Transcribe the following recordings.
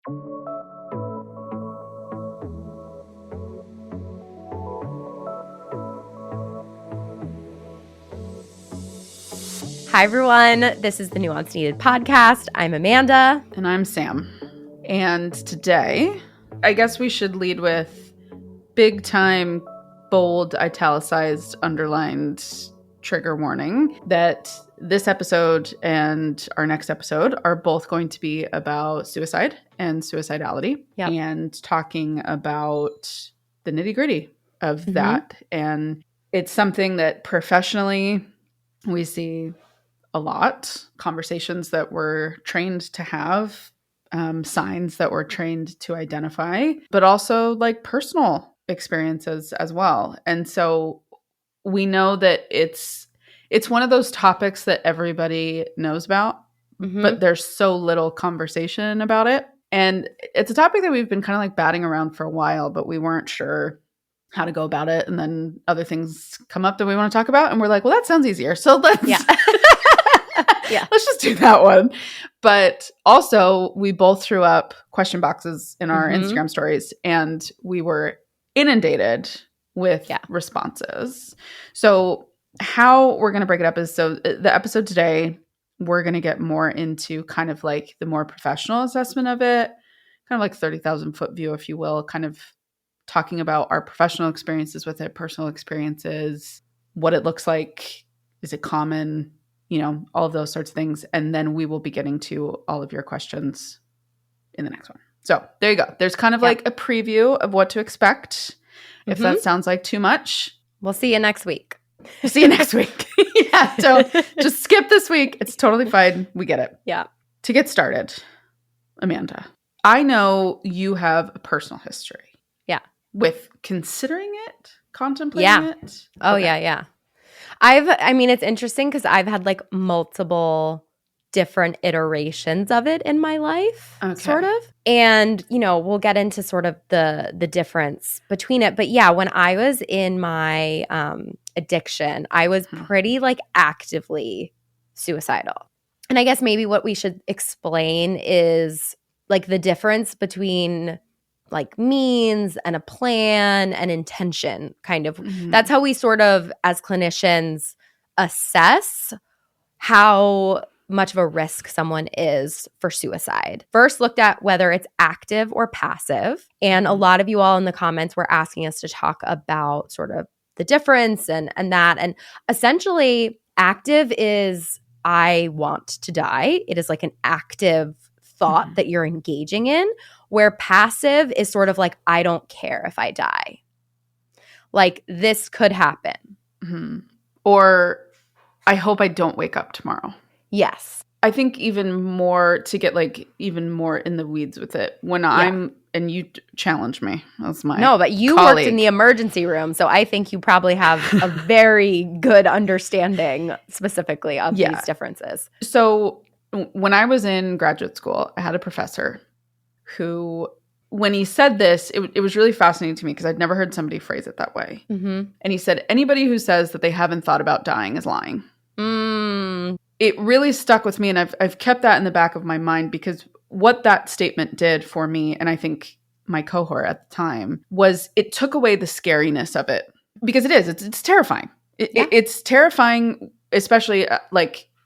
Hi, everyone. This is the Nuance Needed podcast. I'm Amanda. And I'm Sam. And today, I guess we should lead with big time, bold, italicized, underlined trigger warning that this episode and our next episode are both going to be about suicide and suicidality. Yep. And talking about the nitty gritty of that. And it's something that professionally we see a lot, conversations that we're trained to have, signs that we're trained to identify, but also like personal experiences as well. And so we know that it's one of those topics that everybody knows about, but there's so little conversation about it. And it's a topic that we've been kind of like batting around for a while, but we weren't sure how to go about it. And then other things come up that we want to talk about. And we're like, well, that sounds easier. So let's let's just do that one. But also, we both threw up question boxes in our Instagram stories, and we were inundated with responses. So how we're going to break it up is, so the episode today, we're going to get more into kind of like the more professional assessment of it, kind of like 30,000 foot view, if you will, kind of talking about our professional experiences with it, personal experiences, what it looks like, is it common, all of those sorts of things. And then we will be getting to all of your questions in the next one. So there you go. There's kind of like a preview of what to expect. If that sounds like too much, we'll see you next week. See you next week. So just skip this week. It's totally fine. We get it. Yeah. To get started, Amanda, I know you have a personal history. Yeah. With considering it, contemplating it. Oh, okay. Yeah. I mean, it's interesting because I've had like multiple different iterations of it in my life, sort of. And, we'll get into sort of the difference between it. But yeah, when I was in my addiction, I was pretty like actively suicidal. And I guess maybe what we should explain is like the difference between like means and a plan and intention, kind of. That's how we sort of, as clinicians, assess how much of a risk someone is for suicide. First looked at whether it's active or passive. And a lot of you all in the comments were asking us to talk about sort of the difference and that. And essentially, active is I want to die. It is like an active thought that you're engaging in, where passive is sort of like, I don't care if I die. Like, this could happen. Or I hope I don't wake up tomorrow. Yes. I think even more, to get like even more in the weeds with it, when I'm, and you challenge me, that's my No, but you colleague. Worked in the emergency room, so I think you probably have a very good understanding specifically of these differences. So when I was in graduate school, I had a professor who, when he said this, it was really fascinating to me because I'd never heard somebody phrase it that way. And he said, anybody who says that they haven't thought about dying is lying. It really stuck with me, and I've kept that in the back of my mind, because what that statement did for me, and I think my cohort at the time, was it took away the scariness of it. Because it's terrifying. It's terrifying, especially on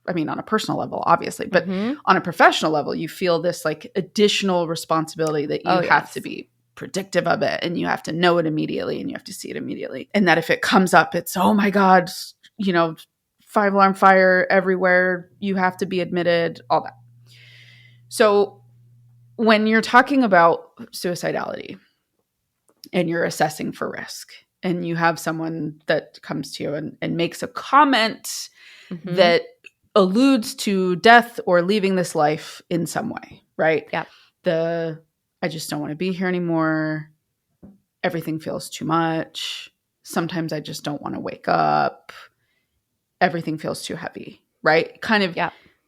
a personal level, obviously, but on a professional level, you feel this like additional responsibility that you have to be predictive of it, and you have to know it immediately, and you have to see it immediately. And that if it comes up, it's, oh my God, 5-alarm fire everywhere, you have to be admitted, all that. So when you're talking about suicidality and you're assessing for risk, and you have someone that comes to you and makes a comment that alludes to death or leaving this life in some way, right? Yeah. I just don't want to be here anymore. Everything feels too much. Sometimes I just don't want to wake up. Everything feels too heavy, right? Kind of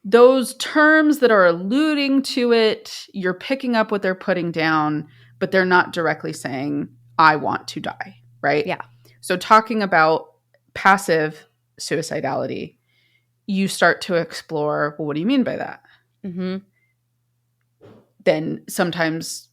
those terms that are alluding to it, you're picking up what they're putting down, but they're not directly saying, I want to die, right? Yeah. So talking about passive suicidality, you start to explore, well, what do you mean by that? then sometimes,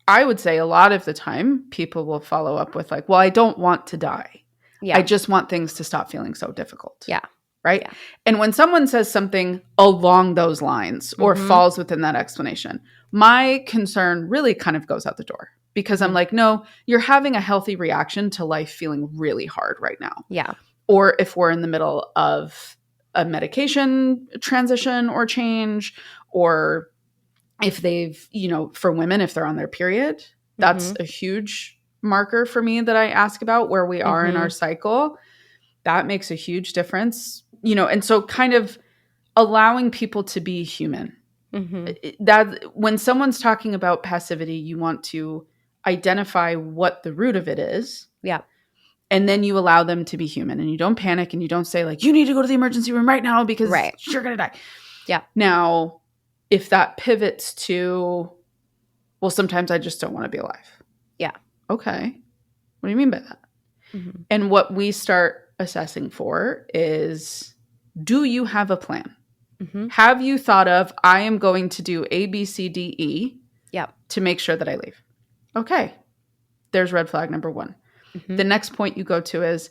I would say a lot of the time, people will follow up with like, well, I don't want to die. Yeah. I just want things to stop feeling so difficult. Yeah. Right? Yeah. And when someone says something along those lines or falls within that explanation, my concern really kind of goes out the door, because I'm like, no, you're having a healthy reaction to life feeling really hard right now. Yeah. Or if we're in the middle of a medication transition or change, or if they've, for women, if they're on their period, that's a huge marker for me that I ask about where we are in our cycle. That makes a huge difference, and so kind of allowing people to be human. That when someone's talking about passivity, you want to identify what the root of it is. Yeah. And then you allow them to be human, and you don't panic, and you don't say like, you need to go to the emergency room right now because you're going to die. Yeah. Now, if that pivots to, well, sometimes I just don't want to be alive. Yeah. Okay. What do you mean by that? And what we start assessing for is, do you have a plan? Have you thought of, I am going to do A, B, C, D, E to make sure that I leave? Okay. There's red flag number 1. The next point you go to is,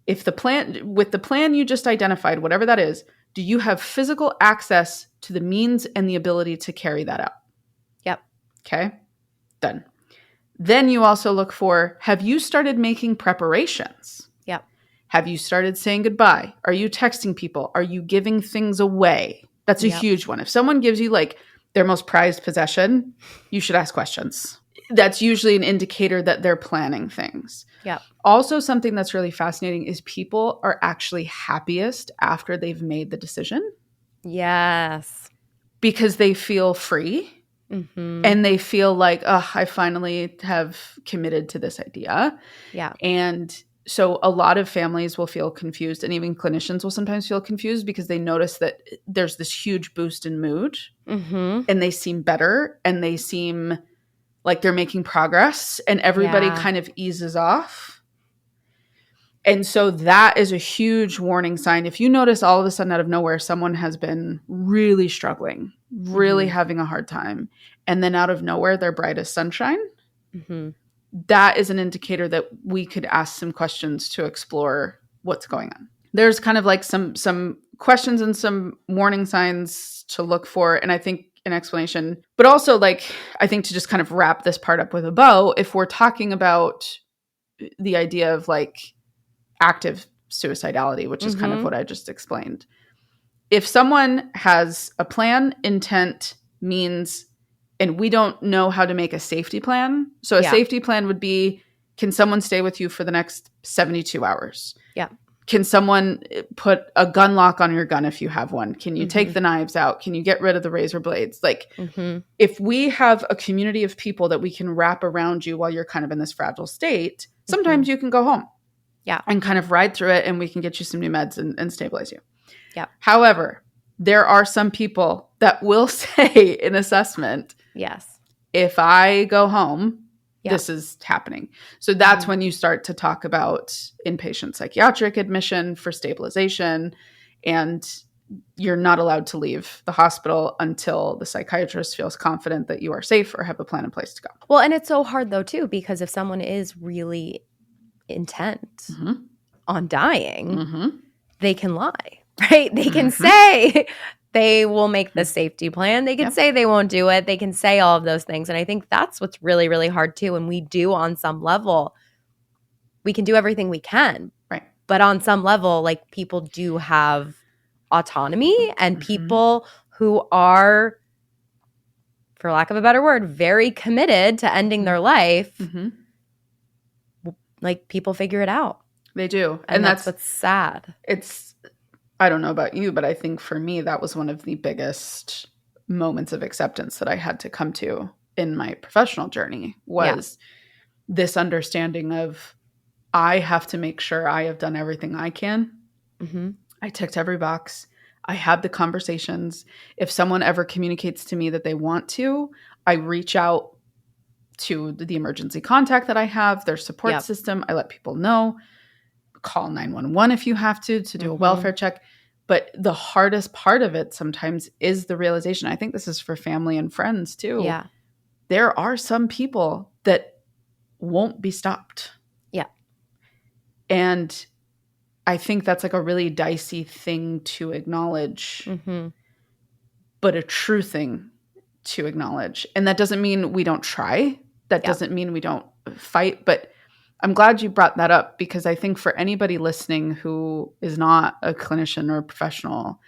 with the plan you just identified, whatever that is, do you have physical access to the means and the ability to carry that out? Yep. Okay. Done. Then you also look for, have you started making preparations? Yep. Have you started saying goodbye? Are you texting people? Are you giving things away? That's a huge one. If someone gives you like their most prized possession, you should ask questions. That's usually an indicator that they're planning things. Yeah. Also, something that's really fascinating is people are actually happiest after they've made the decision. Yes. Because they feel free. And they feel like, oh, I finally have committed to this idea. Yeah. And so a lot of families will feel confused, and even clinicians will sometimes feel confused because they notice that there's this huge boost in mood and they seem better and they seem like they're making progress, and everybody kind of eases off. And so that is a huge warning sign. If you notice all of a sudden out of nowhere, someone has been really struggling, really having a hard time, and then out of nowhere, they're bright as sunshine, that is an indicator that we could ask some questions to explore what's going on. There's kind of like some questions and some warning signs to look for, and I think an explanation, but also like, I think to just kind of wrap this part up with a bow, if we're talking about the idea of like active suicidality, which is kind of what I just explained. If someone has a plan, intent, means, and we don't know how to make a safety plan. So a safety plan would be, can someone stay with you for the next 72 hours? Yeah. Can someone put a gun lock on your gun if you have one? Can you take the knives out? Can you get rid of the razor blades? Like if we have a community of people that we can wrap around you while you're kind of in this fragile state, sometimes you can go home. Yeah. And kind of ride through it, and we can get you some new meds and stabilize you. Yeah. However, there are some people that will say in assessment, yes, if I go home, this is happening. So that's when you start to talk about inpatient psychiatric admission for stabilization, and you're not allowed to leave the hospital until the psychiatrist feels confident that you are safe or have a plan in place to go. Well, and it's so hard though too, because if someone is really intent on dying, they can lie, right? They can say they will make the safety plan. They can say they won't do it. They can say all of those things. And I think that's what's really, really hard too. And we do on some level, we can do everything we can. Right. But on some level, like people do have autonomy, and people who are, for lack of a better word, very committed to ending their life, like people figure it out. They do. And that's what's sad. I don't know about you, but I think for me, that was one of the biggest moments of acceptance that I had to come to in my professional journey, was this understanding of, I have to make sure I have done everything I can. I ticked every box. I had the conversations. If someone ever communicates to me that they want to, I reach out to the emergency contact that I have, their support system. I let people know. Call 911 if you have to do a welfare check. But the hardest part of it sometimes is the realization. I think this is for family and friends too. Yeah. there are some people that won't be stopped. Yeah. And I think that's like a really dicey thing to acknowledge, but a true thing to acknowledge. And that doesn't mean we don't try. That doesn't mean we don't fight. But I'm glad you brought that up, because I think for anybody listening who is not a clinician or a professional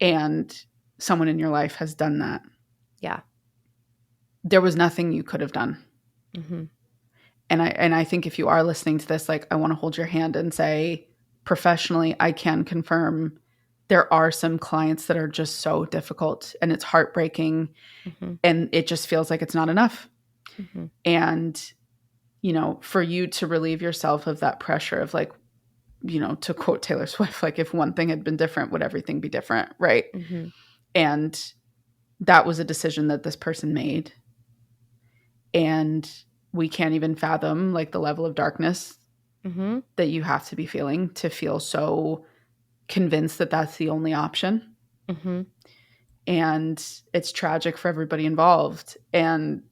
and someone in your life has done that, there was nothing you could have done. And I think if you are listening to this, like, I want to hold your hand and say, professionally, I can confirm there are some clients that are just so difficult and it's heartbreaking and it just feels like it's not enough. And, you know, for you to relieve yourself of that pressure of, like, you know, to quote Taylor Swift, like, if one thing had been different, would everything be different? Right. And that was a decision that this person made. And we can't even fathom, like, the level of darkness that you have to be feeling to feel so convinced that that's the only option. And it's tragic for everybody involved. And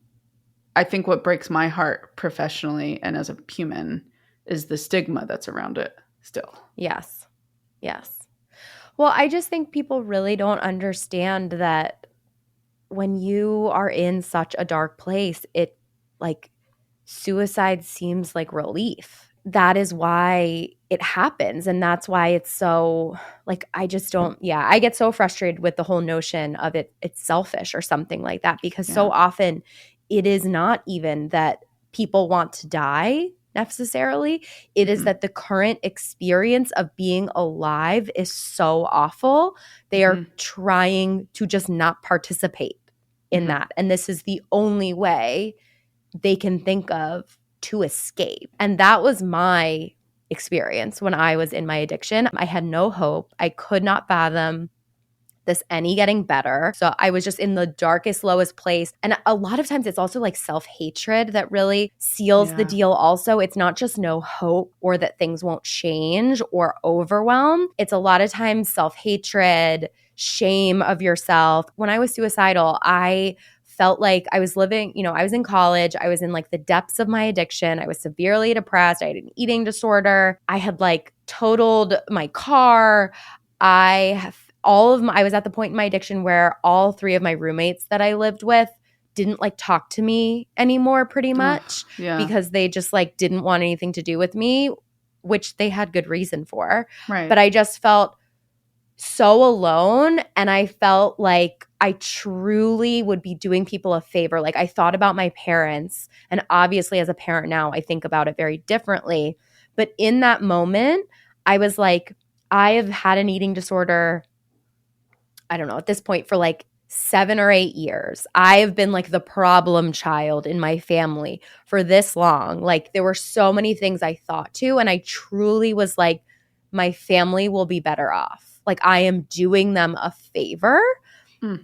I think what breaks my heart professionally and as a human is the stigma that's around it still. Yes. Well, I just think people really don't understand that when you are in such a dark place, it, like, suicide seems like relief. That is why it happens. And that's why it's so, like, I just don't, I get so frustrated with the whole notion of it's selfish or something like that, because so often it is not even that people want to die necessarily. It is that the current experience of being alive is so awful. They are trying to just not participate in that. And this is the only way they can think of to escape. And that was my experience when I was in my addiction. I had no hope. I could not fathom this any getting better. So I was just in the darkest, lowest place. And a lot of times it's also like self-hatred that really seals the deal also. It's not just no hope or that things won't change or overwhelm. It's a lot of times self-hatred, shame of yourself. When I was suicidal, I felt like I was living, you know, I was in college. I was in, like, the depths of my addiction. I was severely depressed. I had an eating disorder. I had, like, totaled my car. I was at the point in my addiction where all 3 of my roommates that I lived with didn't, like, talk to me anymore pretty much because they just, like, didn't want anything to do with me, which they had good reason for. Right. But I just felt so alone, and I felt like I truly would be doing people a favor. Like, I thought about my parents, and obviously as a parent now, I think about it very differently. But in that moment, I was like, I have had an eating disorder, I don't know, at this point for like 7 or 8 years. I have been like the problem child in my family for this long. Like, there were so many things I thought to, and I truly was like, my family will be better off. Like, I am doing them a favor.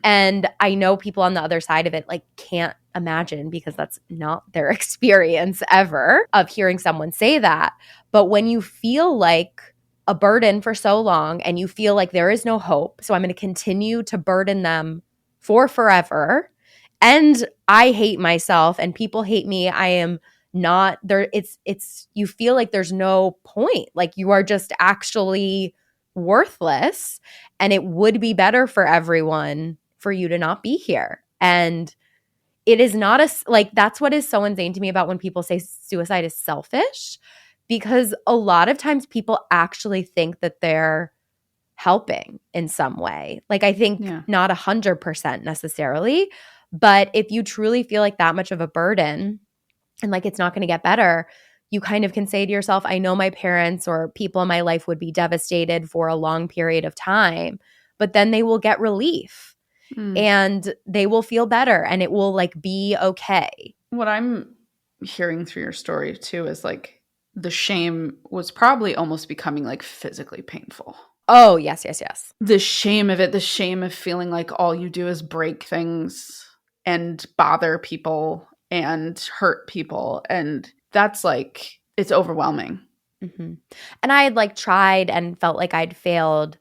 And I know people on the other side of it, like, can't imagine, because that's not their experience ever of hearing someone say that. But when you feel like a burden for so long and you feel like there is no hope, so I'm going to continue to burden them for forever, and I hate myself and people hate me, I am not there. It's you feel like there's no point. Like, you are just actually worthless, and it would be better for everyone for you to not be here. And it is not like, that's what is so insane to me about when people say suicide is selfish, because a lot of times people actually think that they're helping in some way. Like, I think not 100% necessarily, but if you truly feel like that much of a burden and like it's not going to get better, you kind of can say to yourself, I know my parents or people in my life would be devastated for a long period of time, but then they will get relief and they will feel better and it will, like, be okay. What I'm hearing through your story too is, like, the shame was probably almost becoming, like, physically painful. Oh, yes. The shame of it, the shame of feeling like all you do is break things and bother people and hurt people. And that's, like, it's overwhelming. And I had, like, tried and felt like I'd failed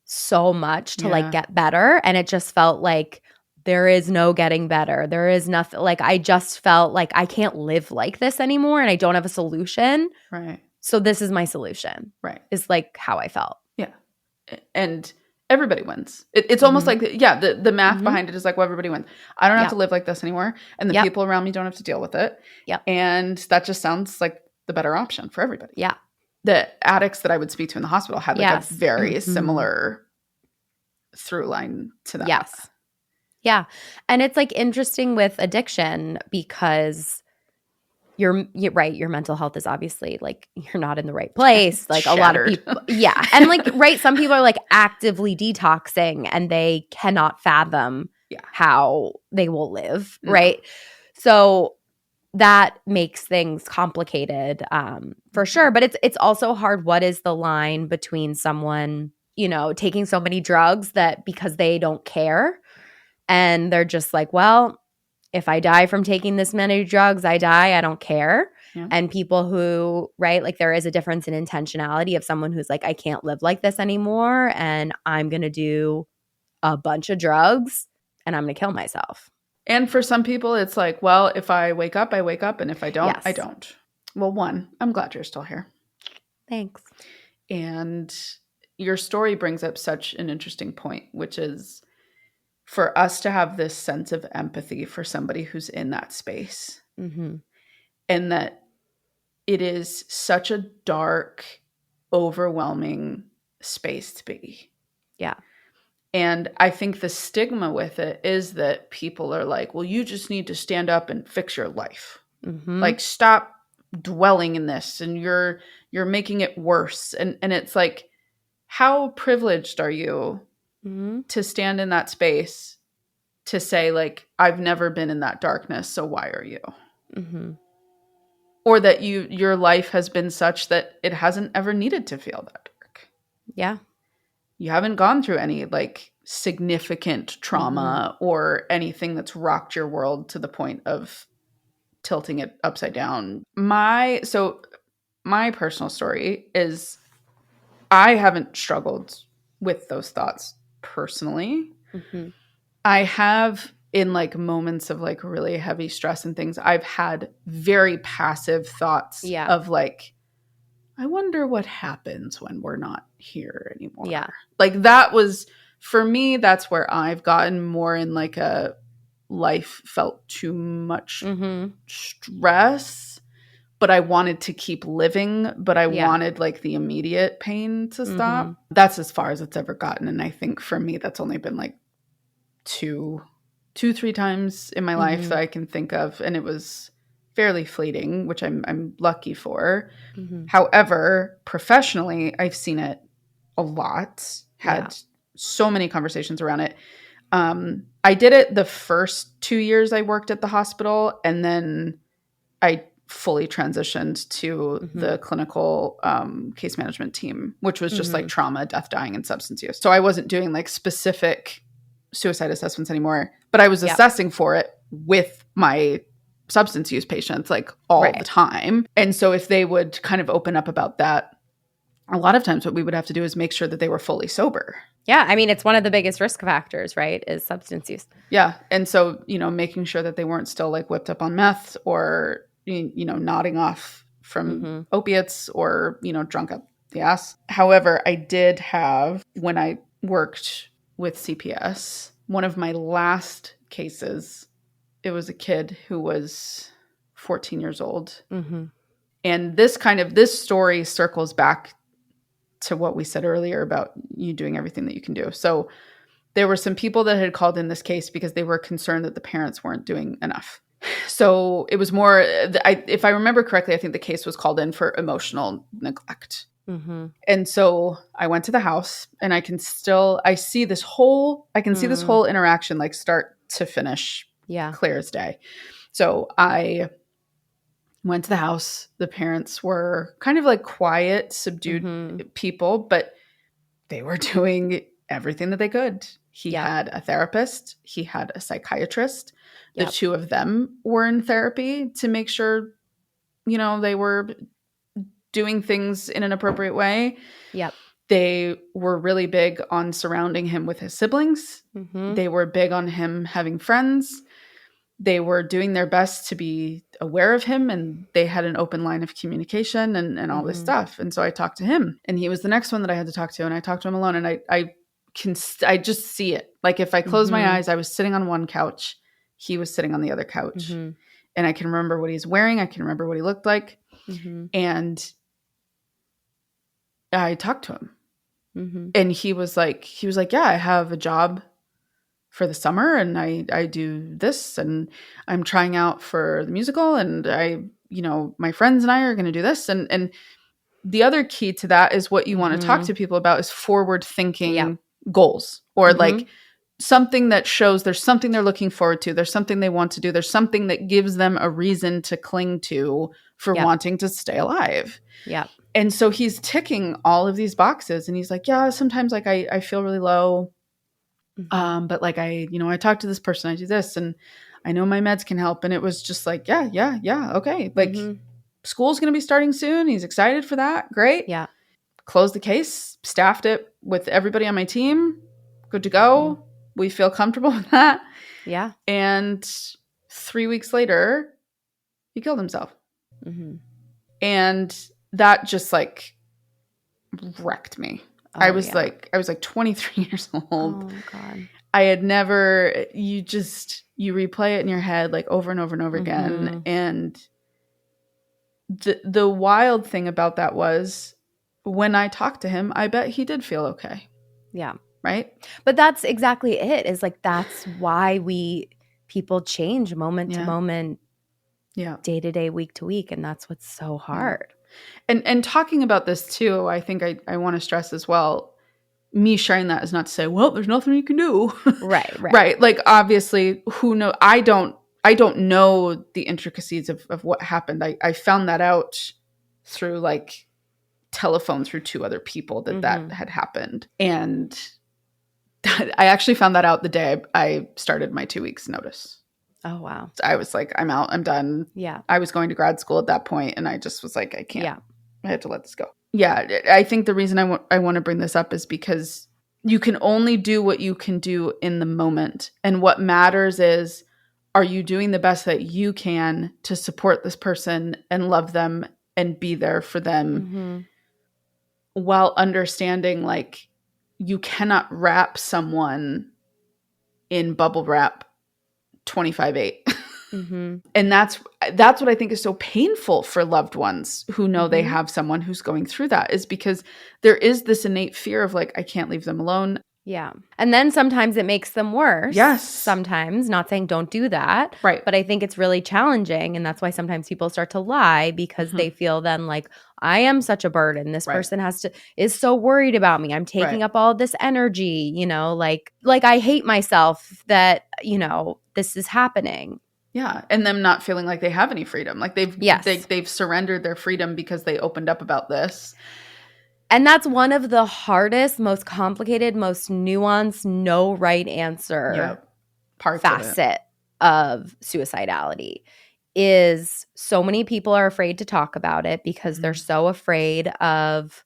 so much to like get better. And it just felt like there is no getting better. There is nothing. Like, I just felt like I can't live like this anymore and I don't have a solution. Right. So this is my solution. Right. Is like how I felt. Yeah. And everybody wins. It's almost like, the math behind it is like, well, everybody wins. I don't have to live like this anymore. And the people around me don't have to deal with it. Yep. And that just sounds like the better option for everybody. Yeah. The addicts that I would speak to in the hospital had like a very similar through line to that. Yes. Yeah. And it's like interesting with addiction because you're right. Your mental health is obviously like you're not in the right place. Like a lot of people. Yeah. And like, right. Some people are like actively detoxing and they cannot fathom how they will live. Right. So that makes things complicated for sure. But it's also hard. What is the line between someone, you know, taking so many drugs that because they don't care and they're just like, well, if I die from taking this many drugs, I die. I don't care. Yeah. And people who, right, like there is a difference in intentionality of someone who's like, I can't live like this anymore and I'm going to do a bunch of drugs and I'm going to kill myself. And for some people, it's like, well, if I wake up, I wake up. And if I don't, I don't. Well, one, I'm glad you're still here. Thanks. And your story brings up such an interesting point, which is for us to have this sense of empathy for somebody who's in that space. Mm-hmm. And that it is such a dark, overwhelming space to be. Yeah. And I think the stigma with it is that people are like, well, you just need to stand up and fix your life. Mm-hmm. Like, stop dwelling in this and you're making it worse. And it's like, how privileged are you to stand in that space to say, like, I've never been in that darkness, so why are you? Mm-hmm. Or that your life has been such that it hasn't ever needed to feel that dark. Yeah. You haven't gone through any, like, significant trauma or anything that's rocked your world to the point of tilting it upside down. My personal story is I haven't struggled with those thoughts personally. Mm-hmm. I have in like moments of like really heavy stress and things, I've had very passive thoughts of like, I wonder what happens when we're not here anymore. Yeah. Like that was, for me, that's where I've gotten more in like a life felt too much stress, but I wanted to keep living, but I wanted like the immediate pain to stop. Mm-hmm. That's as far as it's ever gotten. And I think for me, that's only been like two, 3 times in my life that I can think of. And it was fairly fleeting, which I'm lucky for. Mm-hmm. However, professionally, I've seen it a lot, had so many conversations around it. I did it the first 2 years I worked at the hospital, and then I fully transitioned to the clinical case management team, which was just like trauma, death, dying, and substance use. So I wasn't doing like specific suicide assessments anymore, but I was assessing for it with my substance use patients like all the time. And so if they would kind of open up about that, a lot of times what we would have to do is make sure that they were fully sober. Yeah. I mean, it's one of the biggest risk factors, right, is substance use. Yeah. And so, making sure that they weren't still like whipped up on meth or, nodding off from opiates or, drunk up the ass. However, I did have, when I worked with CPS, one of my last cases, it was a kid who was 14 years old. Mm-hmm. And this story circles back to what we said earlier about you doing everything that you can do. So there were some people that had called in this case because they were concerned that the parents weren't doing enough. So it was more, if I remember correctly, I think the case was called in for emotional neglect. Mm-hmm. And so I went to the house and I see this whole interaction like start to finish. Yeah. Clear as day. So I went to the house. The parents were kind of like quiet, subdued people, but they were doing everything that they could. He had a therapist. He had a psychiatrist. The two of them were in therapy to make sure, they were doing things in an appropriate way. Yep. They were really big on surrounding him with his siblings. Mm-hmm. They were big on him having friends. They were doing their best to be aware of him, and they had an open line of communication and all this stuff. And so I talked to him, and he was the next one that I had to talk to, and I talked to him alone, and I just see it. Like if I close my eyes, I was sitting on one couch, he was sitting on the other couch, and I can remember what he's wearing. I can remember what he looked like. And I talked to him, and he was like, yeah, I have a job for the summer, and I do this, and I'm trying out for the musical, and my friends and I are going to do this. And the other key to that is what you want to talk to people about is forward thinking goals, or like something that shows there's something they're looking forward to. There's something they want to do. There's something that gives them a reason to cling to for wanting to stay alive. Yeah. And so he's ticking all of these boxes, and he's like, yeah, sometimes like I feel really low. But like I talked to this person, I do this, and I know my meds can help. And it was just like, yeah. Okay. Like school's going to be starting soon. He's excited for that. Great. Yeah. Closed the case, staffed it with everybody on my team. Good to go. We feel comfortable with that. Yeah. And 3 weeks later, he killed himself. And that just like wrecked me. I was like 23 years old. Oh God. I had never, you replay it in your head like over and over and over again. And the wild thing about that was when I talked to him, I bet he did feel okay. Yeah. Right. But that's exactly it, is like, that's why people change moment to moment, day to day, week to week. And that's what's so hard. And talking about this too, I think I want to stress as well, me sharing that is not to say, well, there's nothing you can do. Right. Like obviously who knows? I don't know the intricacies of what happened. I found that out through like telephone through two other people that had happened. And I actually found that out the day I started my 2 weeks notice. Oh, wow. So I was like, I'm out. I'm done. Yeah. I was going to grad school at that point, and I just was like, I can't. Yeah. I had to let this go. Yeah. I think the reason I want to bring this up is because you can only do what you can do in the moment. And what matters is, are you doing the best that you can to support this person and love them and be there for them while understanding like you cannot wrap someone in bubble wrap 25/8. And that's what I think is so painful for loved ones who know they have someone who's going through that, is because there is this innate fear of like, I can't leave them alone. Yeah. And then sometimes it makes them worse. Yes. Sometimes, not saying don't do that. Right. But I think it's really challenging. And that's why sometimes people start to lie, because they feel then like, I am such a burden. This person is so worried about me. I'm taking up all this energy, like I hate myself that, this is happening. Yeah. And them not feeling like they have any freedom. Like they've surrendered their freedom because they opened up about this. And that's one of the hardest, most complicated, most nuanced, no right answer facet of suicidality, is so many people are afraid to talk about it because they're so afraid of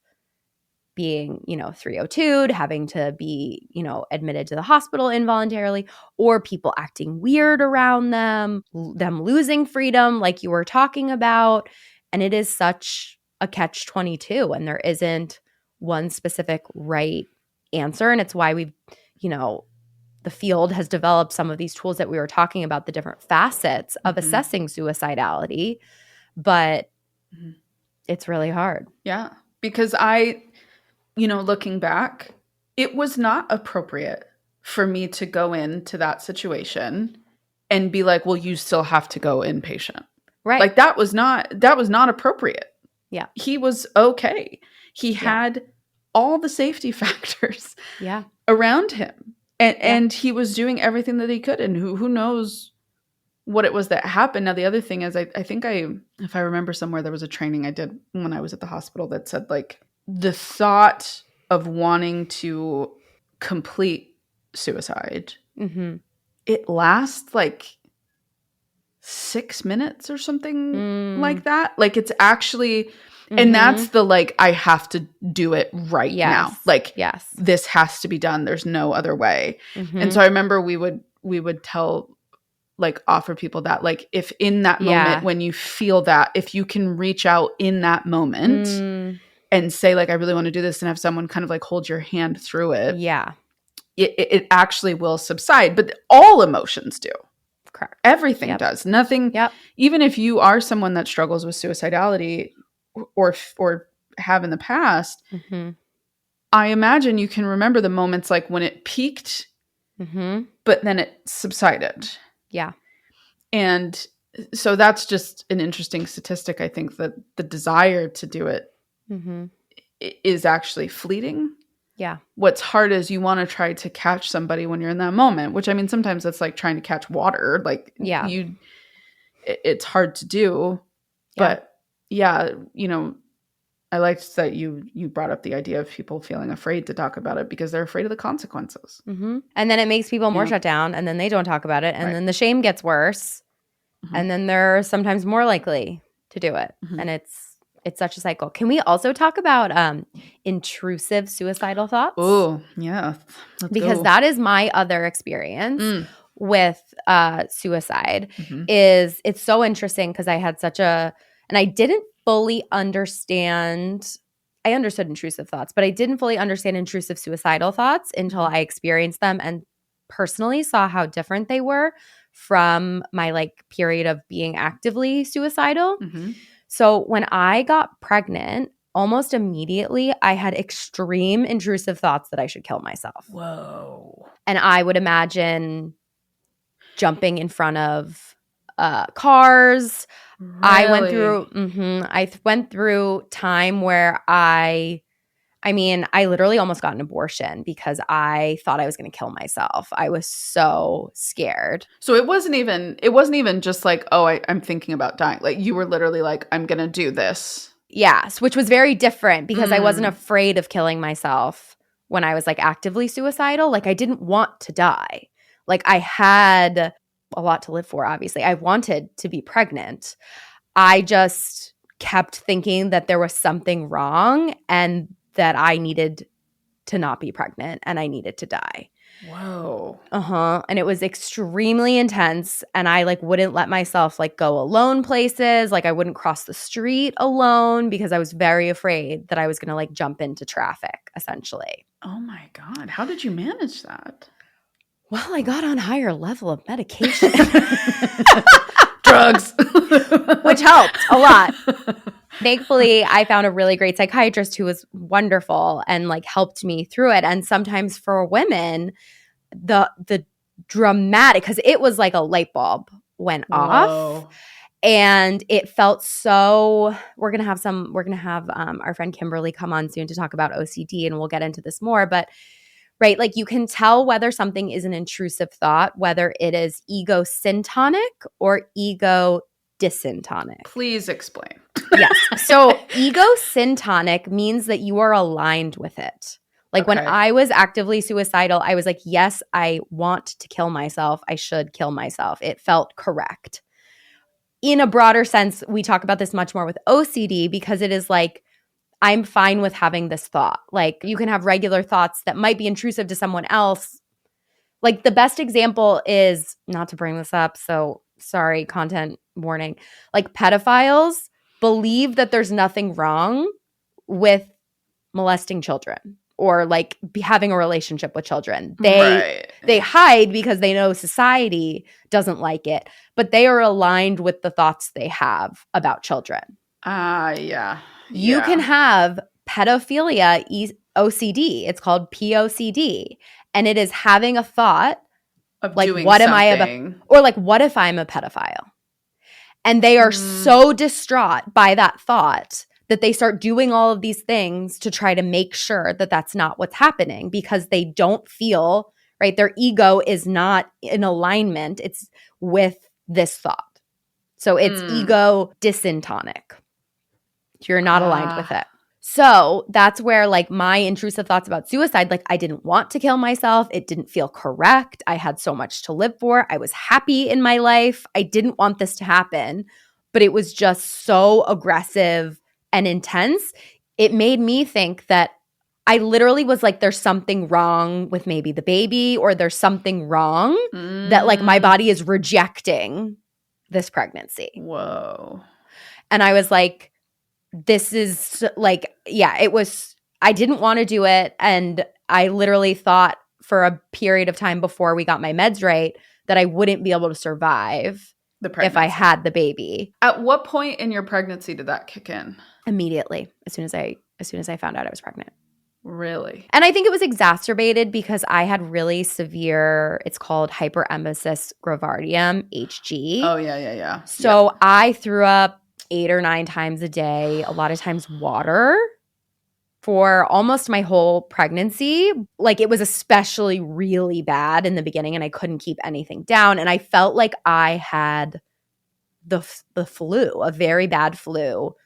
being, 302'd, having to be, admitted to the hospital involuntarily, or people acting weird around them losing freedom like you were talking about. And it is such a catch-22, and there isn't one specific right answer. And it's why we've, the field has developed some of these tools that we were talking about, the different facets of assessing suicidality. But it's really hard. Yeah. Because looking back, it was not appropriate for me to go into that situation and be like, well, you still have to go inpatient. Right. Like that was not appropriate. Yeah. He was okay. He had all the safety factors around him. And he was doing everything that he could. And who knows what it was that happened. Now, the other thing is, I think if I remember somewhere, there was a training I did when I was at the hospital that said like the thought of wanting to complete suicide, it lasts like 6 minutes or something like that. Like it's actually, And that's the like, I have to do it right now. Like, this has to be done. There's no other way. And so I remember we would tell, like, offer people that, like, if in that moment when you feel that, if you can reach out in that moment and say, like, I really want to do this, and have someone kind of like hold your hand through it. Yeah. It actually will subside. But all emotions do. Correct. Everything does. Nothing. Even if you are someone that struggles with suicidality or have in the past, I imagine you can remember the moments like when it peaked, but then it subsided. Yeah. And so that's just an interesting statistic. I think that the desire to do it is actually fleeting. Yeah. What's hard is you want to try to catch somebody when you're in that moment, which, I mean, sometimes that's like trying to catch water. Like, it's hard to do. But I liked that you brought up the idea of people feeling afraid to talk about it because they're afraid of the consequences. And then it makes people more shut down, and then they don't talk about it, and then the shame gets worse, and then they're sometimes more likely to do it. And it's such a cycle. Can we also talk about intrusive suicidal thoughts? Oh, yeah. Because that is my other experience with suicide. Is it's so interesting because I had and I didn't fully understand. I understood intrusive thoughts, but I didn't fully understand intrusive suicidal thoughts until I experienced them and personally saw how different they were from my like period of being actively suicidal. So when I got pregnant, almost immediately I had extreme intrusive thoughts that I should kill myself. Whoa. And I would imagine jumping in front of cars. Really? I went through time where I literally almost got an abortion because I thought I was going to kill myself. I was so scared. So it wasn't even just like, oh, I'm thinking about dying. Like, you were literally like, I'm going to do this. Yes, which was very different because I wasn't afraid of killing myself when I was like actively suicidal. Like, I didn't want to die. Like, I had a lot to live for, obviously. I wanted to be pregnant. I just kept thinking that there was something wrong and that I needed to not be pregnant and I needed to die. Whoa. And it was extremely intense, and I like wouldn't let myself like go alone places. Like, I wouldn't cross the street alone because I was very afraid that I was going to like jump into traffic, essentially. Oh my God. How did you manage that? Well, I got on higher level of medication. Drugs. Which helped a lot. Thankfully, I found a really great psychiatrist who was wonderful and like helped me through it. And sometimes for women, the dramatic, because it was like a light bulb went off. And it felt so. We're gonna have our friend Kimberly come on soon to talk about OCD, and we'll get into this more. But right, like you can tell whether something is an intrusive thought, whether it is ego syntonic or ego dysyntonic. Please explain. Yes. So ego syntonic means that you are aligned with it. Like when I was actively suicidal, I was like, yes, I want to kill myself. I should kill myself. It felt correct. In a broader sense, we talk about this much more with OCD because it is like, I'm fine with having this thought. Like you can have regular thoughts that might be intrusive to someone else. Like the best example is, not to bring this up, so sorry, content warning, like pedophiles believe that there's nothing wrong with molesting children or like having a relationship with children. They hide because they know society doesn't like it, but they are aligned with the thoughts they have about children. Yeah. You can have pedophilia OCD. It's called POCD. And it is having a thought of like, doing what something. am I or like, what if I'm a pedophile? And they are so distraught by that thought that they start doing all of these things to try to make sure that that's not what's happening because they don't feel, right? Their ego is not in alignment. It's with this thought. So it's ego dysyntonic. You're not aligned with it. So that's where like my intrusive thoughts about suicide, like I didn't want to kill myself. It didn't feel correct. I had so much to live for. I was happy in my life. I didn't want this to happen, but it was just so aggressive and intense, it made me think that I literally was like, there's something wrong with maybe the baby, or there's something wrong that like my body is rejecting this pregnancy. Whoa. And I was like, this is like, yeah, it was, I didn't want to do it. And I literally thought for a period of time before we got my meds right that I wouldn't be able to survive if I had the baby. At what point in your pregnancy did that kick in? Immediately, as soon as I found out I was pregnant. Really? And I think it was exacerbated because I had really severe, it's called hyperemesis gravidarum, HG. Oh, yeah. So I threw up 8 or 9 times a day, a lot of times water, for almost my whole pregnancy. Like, it was especially really bad in the beginning, and I couldn't keep anything down. And I felt like I had the flu, a very bad flu,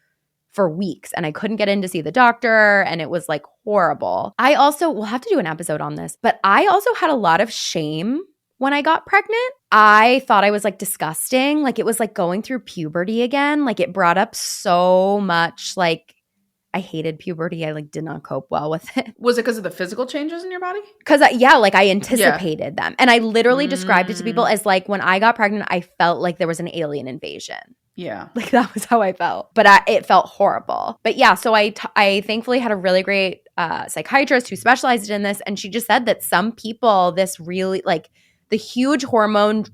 for weeks, and I couldn't get in to see the doctor, and it was like horrible. I also, we'll have to do an episode on this, but I also had a lot of shame when I got pregnant. I thought I was like disgusting. Like, it was like going through puberty again. Like, it brought up so much, like, I hated puberty. I like did not cope well with it. Was it because of the physical changes in your body? Because like I anticipated them. And I literally described it to people as like, when I got pregnant, I felt like there was an alien invasion. Yeah. Like, that was how I felt. But it felt horrible. But yeah, so I thankfully had a really great psychiatrist who specialized in this. And she just said that some people, this really, like, the huge hormone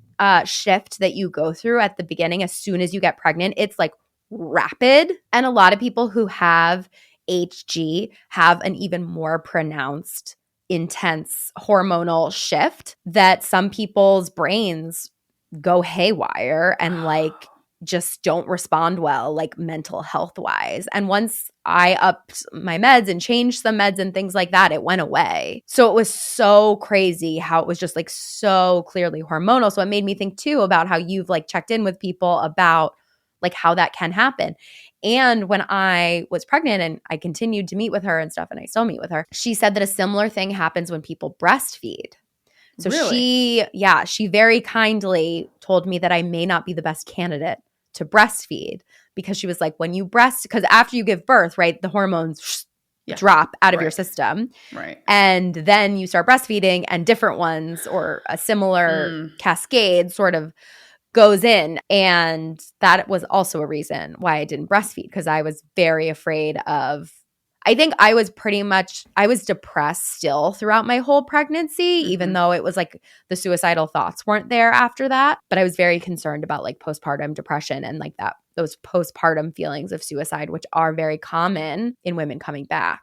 shift that you go through at the beginning as soon as you get pregnant, it's like rapid. And a lot of people who have HG have an even more pronounced, intense hormonal shift, that some people's brains go haywire and like just don't respond well, like mental health wise. And once I upped my meds and changed some meds and things like that, it went away. So it was so crazy how it was just like so clearly hormonal. So it made me think too about how you've like checked in with people about like how that can happen. And when I was pregnant and I continued to meet with her and stuff, and I still meet with her, she said that a similar thing happens when people breastfeed. So really? she very kindly told me that I may not be the best candidate to breastfeed, because she was like, when you because after you give birth, right, the hormones drop out of your system. Right. And then you start breastfeeding, and different ones or a similar cascade sort of goes in. And that was also a reason why I didn't breastfeed, because I was very afraid of, I think I was depressed still throughout my whole pregnancy, even though it was like the suicidal thoughts weren't there after that. But I was very concerned about like postpartum depression and like those postpartum feelings of suicide, which are very common in women coming back.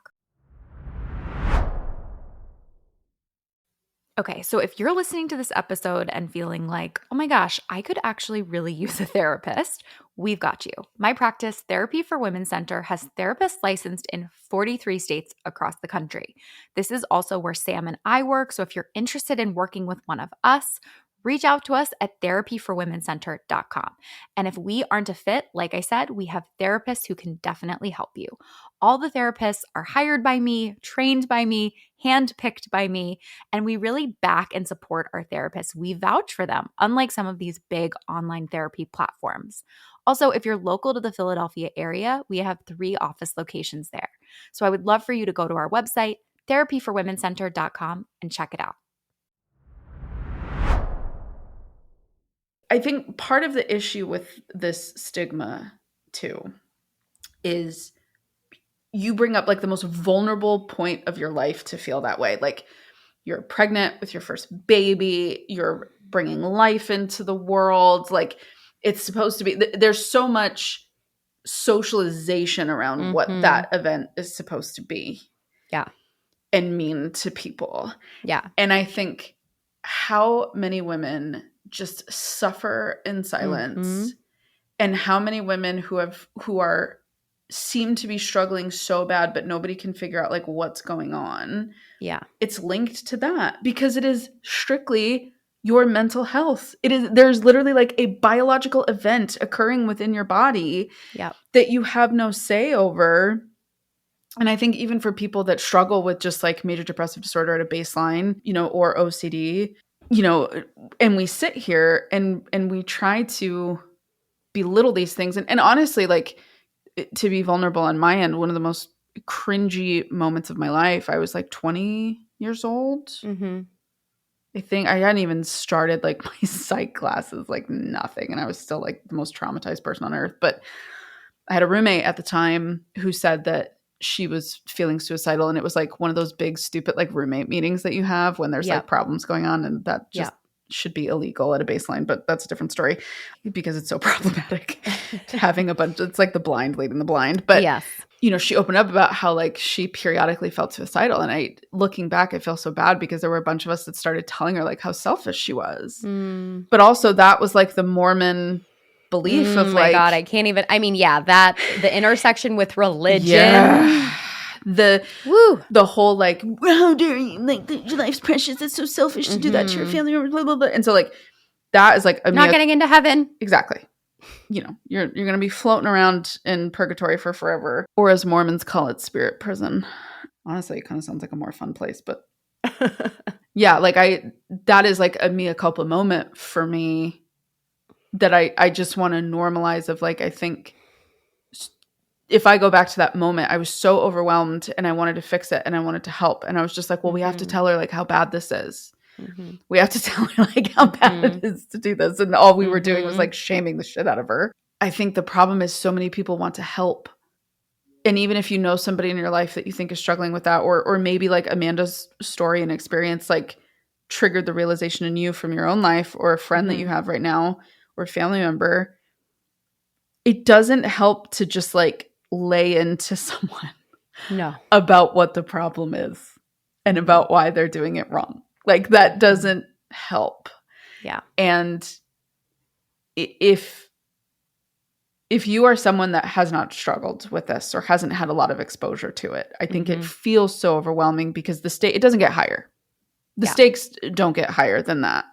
Okay, so if you're listening to this episode and feeling like, oh my gosh, I could actually really use a therapist, we've got you. My practice, Therapy for Women Center, has therapists licensed in 43 states across the country. This is also where Sam and I work, so if you're interested in working with one of us, reach out to us at therapyforwomencenter.com. And if we aren't a fit, like I said, we have therapists who can definitely help you. All the therapists are hired by me, trained by me, handpicked by me, and we really back and support our therapists. We vouch for them, unlike some of these big online therapy platforms. Also, if you're local to the Philadelphia area, we have 3 office locations there. So I would love for you to go to our website, therapyforwomencenter.com, and check it out. I think part of the issue with this stigma too is you bring up like the most vulnerable point of your life to feel that way. Like, you're pregnant with your first baby, you're bringing life into the world. Like, it's supposed to be, there's so much socialization around what that event is supposed to be. Yeah. And mean to people. Yeah. And I think how many women just suffer in silence, and how many women who are seem to be struggling so bad, but nobody can figure out like what's going on. Yeah. It's linked to that because it is strictly your mental health. There's literally like a biological event occurring within your body that you have no say over. And I think even for people that struggle with just like major depressive disorder at a baseline, or OCD, and we sit here and we try to belittle these things. And honestly, like, to be vulnerable on my end, one of the most cringy moments of my life, I was like 20 years old. Mm-hmm. I think I hadn't even started like my psych classes, like nothing. And I was still like the most traumatized person on earth. But I had a roommate at the time who said that she was feeling suicidal. And it was like one of those big, stupid like roommate meetings that you have when there's like problems going on. And that just should be illegal at a baseline. But that's a different story because it's so problematic having a bunch. It's like the blind leading the blind. But yes. You know, she opened up about how like she periodically felt suicidal. And looking back, I feel so bad because there were a bunch of us that started telling her like how selfish she was. Mm. But also that was like the Mormon belief of like, my God, I can't even, I mean, that the intersection with religion. Yeah. The whole like, how dare you, like your life's precious, it's so selfish to do that to your family, blah, blah, blah. And so like that is like not getting into heaven. Exactly. You know, you're going to be floating around in purgatory for forever, or as Mormons call it, spirit prison. Honestly, it kind of sounds like a more fun place, but yeah, like that is like a mea culpa moment for me that I just want to normalize of like, I think if I go back to that moment, I was so overwhelmed and I wanted to fix it and I wanted to help. And I was just like, well, we have to tell her like how bad this is. Mm-hmm. We have to tell her like how bad it is to do this. And all we were doing was like shaming the shit out of her. I think the problem is so many people want to help. And even if you know somebody in your life that you think is struggling with that, or maybe like Amanda's story and experience like triggered the realization in you from your own life, or a friend that you have right now, or a family member, it doesn't help to just like lay into someone about what the problem is and about why they're doing it wrong. Like that doesn't help. Yeah. And if you are someone that has not struggled with this or hasn't had a lot of exposure to it, I think it feels so overwhelming because it doesn't get higher. The stakes don't get higher than that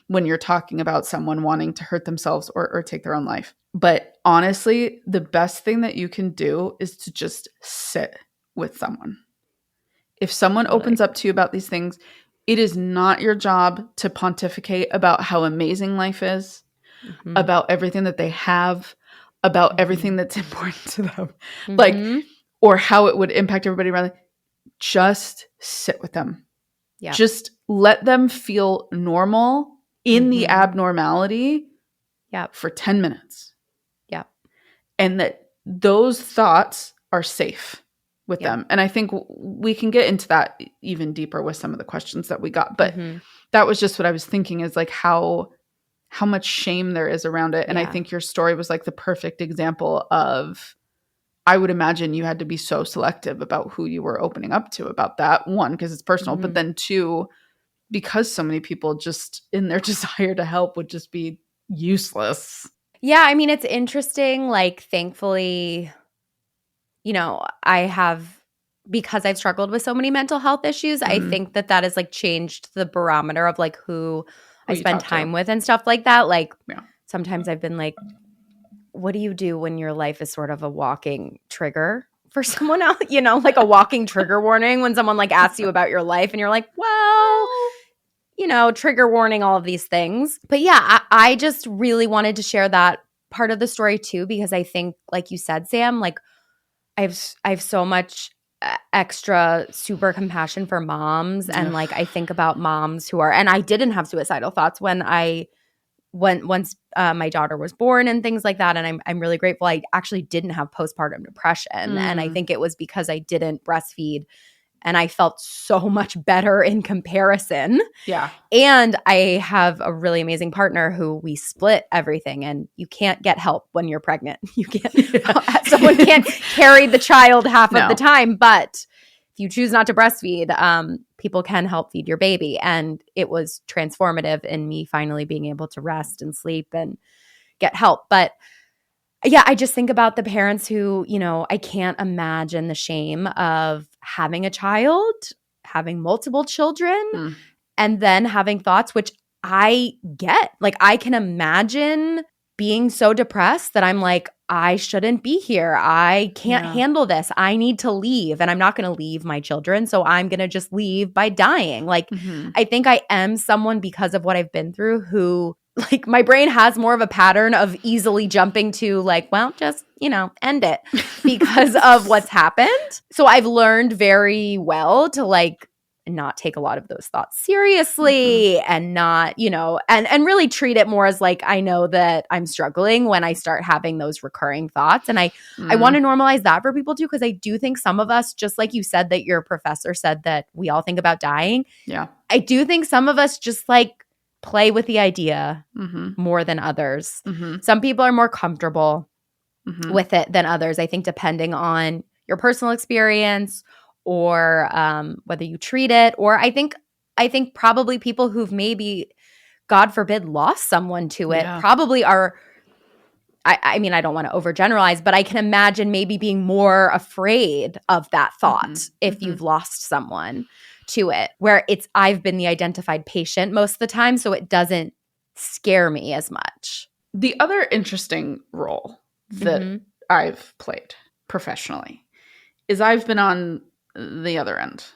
when you're talking about someone wanting to hurt themselves or take their own life. But honestly, the best thing that you can do is to just sit with someone. If someone opens up to you about these things, it is not your job to pontificate about how amazing life is, about everything that they have, about everything that's important to them, like, or how it would impact everybody around them. Just sit with them. Yeah. Just let them feel normal in the abnormality for 10 minutes. Yeah. And that those thoughts are safe with them. And I think we can get into that even deeper with some of the questions that we got. But that was just what I was thinking is like how much shame there is around it. And I think your story was like the perfect example of, I would imagine you had to be so selective about who you were opening up to about that. One, because it's personal, but then two, because so many people just in their desire to help would just be useless. Yeah. I mean, it's interesting. Like, thankfully, you know, because I've struggled with so many mental health issues, I think that has like changed the barometer of like who I spend time with and stuff like that. Like sometimes I've been like, what do you do when your life is sort of a walking trigger for someone else? You know, like a walking trigger warning when someone like asks you about your life and you're like, well, you know, trigger warning, all of these things. But yeah, I just really wanted to share that part of the story too, because I think, like you said, Sam, like I have so much extra super compassion for moms. And like I think about moms who are, and I didn't have suicidal thoughts once my daughter was born and things like that. And I'm really grateful. I actually didn't have postpartum depression. And I think it was because I didn't breastfeed and I felt so much better in comparison. Yeah. And I have a really amazing partner who we split everything, and you can't get help when you're pregnant. You can't, someone can't carry the child half of the time, but if you choose not to breastfeed, people can help feed your baby. And it was transformative in me finally being able to rest and sleep and get help. But yeah, I just think about the parents who, you know, I can't imagine the shame of having a child, having multiple children, and then having thoughts, which I get. Like, I can imagine being so depressed that I'm like, I shouldn't be here. I can't handle this. I need to leave. And I'm not going to leave my children. So I'm going to just leave by dying. Like, I think I am someone, because of what I've been through, who like my brain has more of a pattern of easily jumping to like, well, just, end it because of what's happened. So I've learned very well to like not take a lot of those thoughts seriously and not, and really treat it more as like, I know that I'm struggling when I start having those recurring thoughts. And I want to normalize that for people too, because I do think some of us, just like you said that your professor said that we all think about dying. Yeah. I do think some of us just like play with the idea more than others. Some people are more comfortable with it than others. I think depending on your personal experience or whether you treat it, or I think probably people who've maybe, God forbid, lost someone to it probably are. I mean, I don't want to overgeneralize, but I can imagine maybe being more afraid of that thought if you've lost someone to it, where I've been the identified patient most of the time, so it doesn't scare me as much. The other interesting role that I've played professionally is I've been on the other end,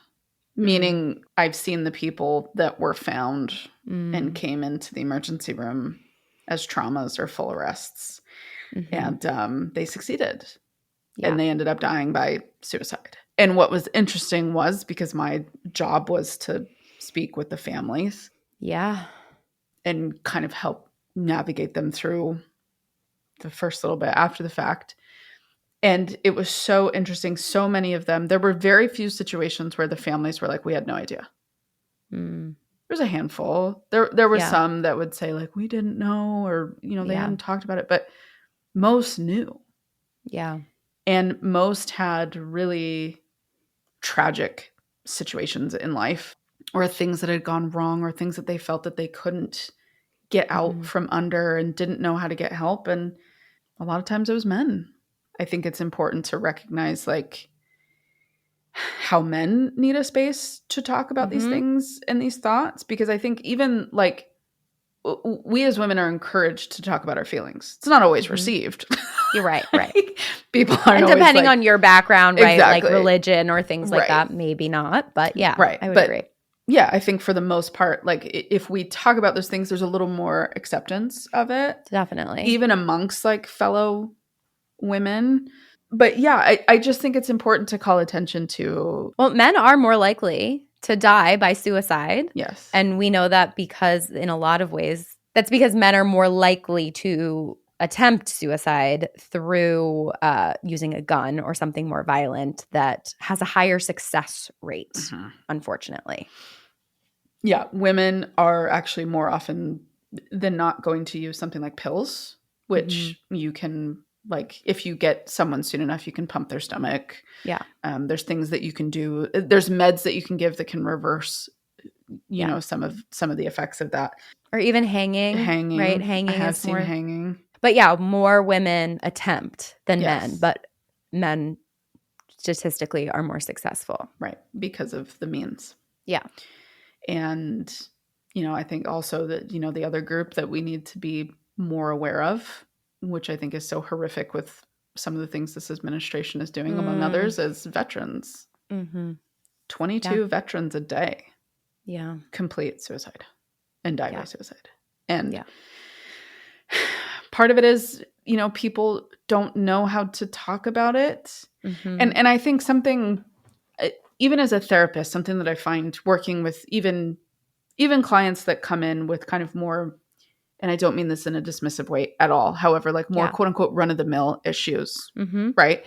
meaning I've seen the people that were found and came into the emergency room as traumas or full arrests. And they succeeded. Yeah. And they ended up dying by suicide. And what was interesting was, because my job was to speak with the families. Yeah. And kind of help navigate them through the first little bit after the fact. And it was so interesting. So many of them, there were very few situations where the families were like, we had no idea. There's a handful. There were some that would say like, we didn't know, or, they hadn't talked about it, but most knew. Yeah. And most had really tragic situations in life, or things that had gone wrong, or things that they felt that they couldn't get out from under and didn't know how to get help. And a lot of times it was men. I think it's important to recognize like how men need a space to talk about these things and these thoughts, because I think even like we as women are encouraged to talk about our feelings. It's not always received. You're right, right. People aren't, and depending on your background, right? Exactly. Like religion or things like that, maybe not. But yeah, I would agree. Yeah, I think for the most part, like if we talk about those things, there's a little more acceptance of it. Definitely. Even amongst like fellow women. But yeah, I just think it's important to call attention to. Well, men are more likely to die by suicide. Yes. And we know that because in a lot of ways, that's because men are more likely to attempt suicide through using a gun or something more violent that has a higher success rate, unfortunately. Yeah, women are actually more often than not going to use something like pills, which you can, like, if you get someone soon enough, you can pump their stomach. Yeah. There's things that you can do. There's meds that you can give that can reverse, you know, some of the effects of that. Or even hanging. Right? Hanging. I have seen hanging. But yeah, more women attempt than men, but men statistically are more successful. Right. Because of the means. Yeah. And, you know, I think also that, you know, the other group that we need to be more aware of, which I think is so horrific with some of the things this administration is doing, among others, is veterans. 22 veterans a day. Yeah. Complete suicide and die by suicide. And part of it is, you know, people don't know how to talk about it. And I think something, even as a therapist, something that I find working with even clients that come in with kind of more, and I don't mean this in a dismissive way at all, however, like more quote unquote run-of-the-mill issues, right?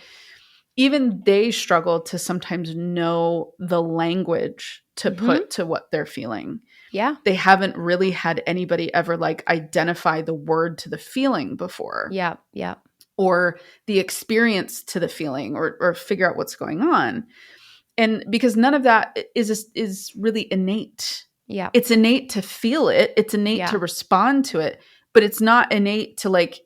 Even they struggle to sometimes know the language to put to what they're feeling. Yeah. They haven't really had anybody ever like identify the word to the feeling before. Yeah. Yeah. Or the experience to the feeling, or figure out what's going on. And because none of that is really innate. Yeah. It's innate to feel it. It's innate to respond to it, but it's not innate to like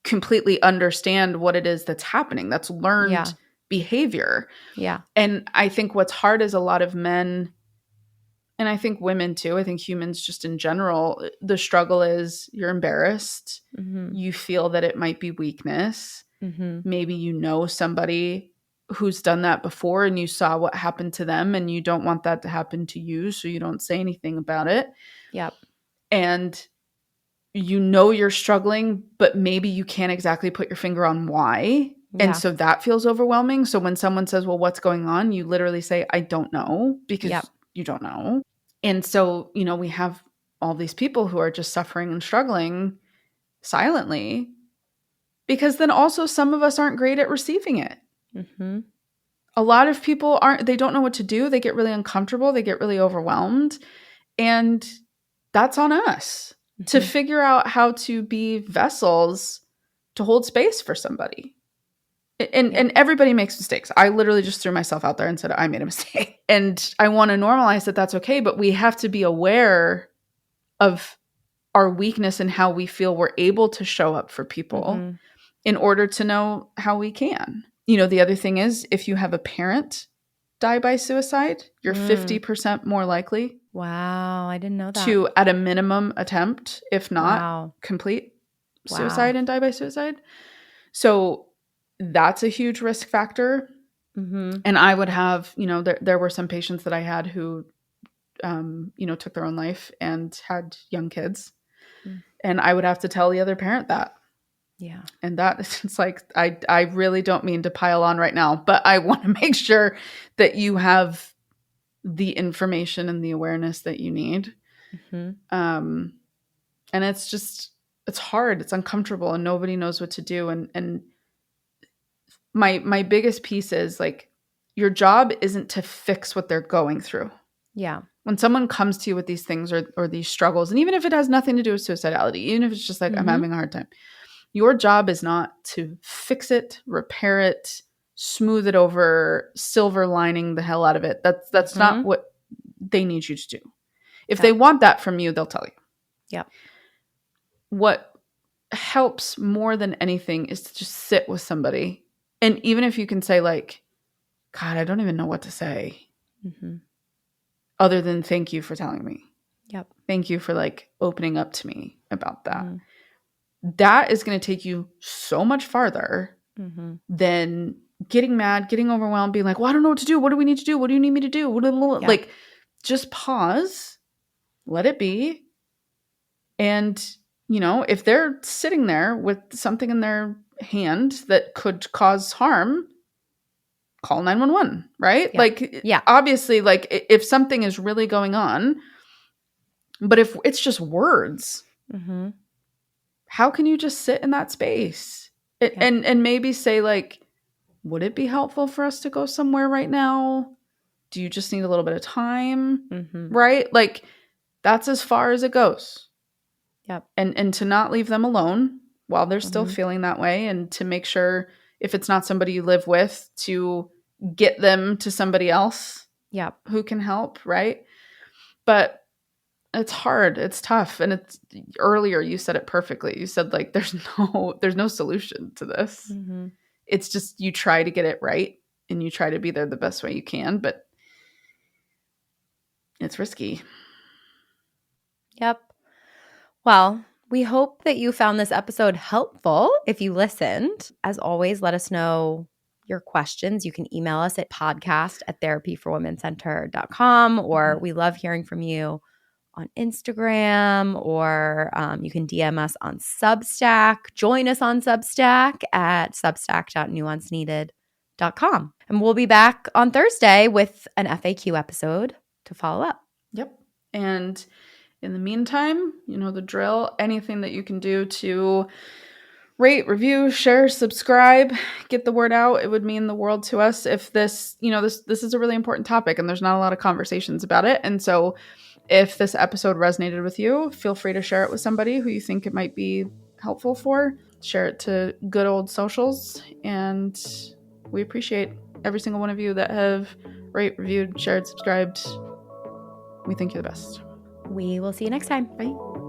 completely understand what it is that's happening. That's learned behavior. Yeah. And I think what's hard is a lot of men, and I think women too, I think humans just in general, the struggle is you're embarrassed. You feel that it might be weakness. Maybe you know somebody who's done that before and you saw what happened to them and you don't want that to happen to you, so you don't say anything about it. Yep. And you know you're struggling, but maybe you can't exactly put your finger on why. Yeah. And so that feels overwhelming. So when someone says, well, what's going on? You literally say, I don't know, because you don't know. And so, you know, we have all these people who are just suffering and struggling silently, because then also some of us aren't great at receiving it. Mm-hmm. A lot of people aren't, they don't know what to do. They get really uncomfortable. They get really overwhelmed. And that's on us to figure out how to be vessels to hold space for somebody. And everybody makes mistakes. I literally just threw myself out there and said, I made a mistake. And I want to normalize that that's okay, but we have to be aware of our weakness and how we feel we're able to show up for people in order to know how we can. You know, the other thing is, if you have a parent die by suicide, you're 50% more likely. Wow, I didn't know that. To, at a minimum, attempt, if not complete suicide and die by suicide. So that's a huge risk factor. And I would have, you know, there were some patients that I had who, you know, took their own life and had young kids. And I would have to tell the other parent that. Yeah. And that, it's like, I really don't mean to pile on right now, but I want to make sure that you have the information and the awareness that you need. And it's just, it's hard. It's uncomfortable and nobody knows what to do. And my biggest piece is, like, your job isn't to fix what they're going through. Yeah. When someone comes to you with these things or these struggles, and even if it has nothing to do with suicidality, even if it's just like, I'm having a hard time, your job is not to fix it, repair it, smooth it over, silver lining the hell out of it. That's not what they need you to do. If they want that from you, they'll tell you. Yeah. What helps more than anything is to just sit with somebody. And even if you can say, like, God, I don't even know what to say. Other than thank you for telling me. Yep. Thank you for, like, opening up to me about that. That is going to take you so much farther than getting mad, getting overwhelmed, being like, well, I don't know what to do. What do we need to do? What do you need me to do? Like, just pause, let it be. And, you know, if they're sitting there with something in their hand that could cause harm, call 911, right? Yeah. Like, obviously, like, if something is really going on, but if it's just words, how can you just sit in that space and maybe say, like, would it be helpful for us to go somewhere right now? Do you just need a little bit of time? Right? Like, that's as far as it goes. Yep. And to not leave them alone while they're still feeling that way, and to make sure, if it's not somebody you live with, to get them to somebody else who can help, right? But it's hard. It's tough. And it's, earlier you said it perfectly. You said, like, there's no solution to this. It's just, you try to get it right and you try to be there the best way you can, but it's risky. Yep. Well, we hope that you found this episode helpful if you listened. As always, let us know your questions. You can email us at podcast@therapyforwomencenter.com, or we love hearing from you on Instagram, or you can DM us on Substack. Join us on Substack at substack.nuanceneeded.com. And we'll be back on Thursday with an FAQ episode to follow up. Yep. And in the meantime, you know the drill. Anything that you can do to rate, review, share, subscribe, get the word out, it would mean the world to us. If this, you know, this is a really important topic and there's not a lot of conversations about it. And so if this episode resonated with you, feel free to share it with somebody who you think it might be helpful for. Share it to good old socials. And we appreciate every single one of you that have rate, reviewed, shared, subscribed. We think you're the best. We will see you next time. Bye.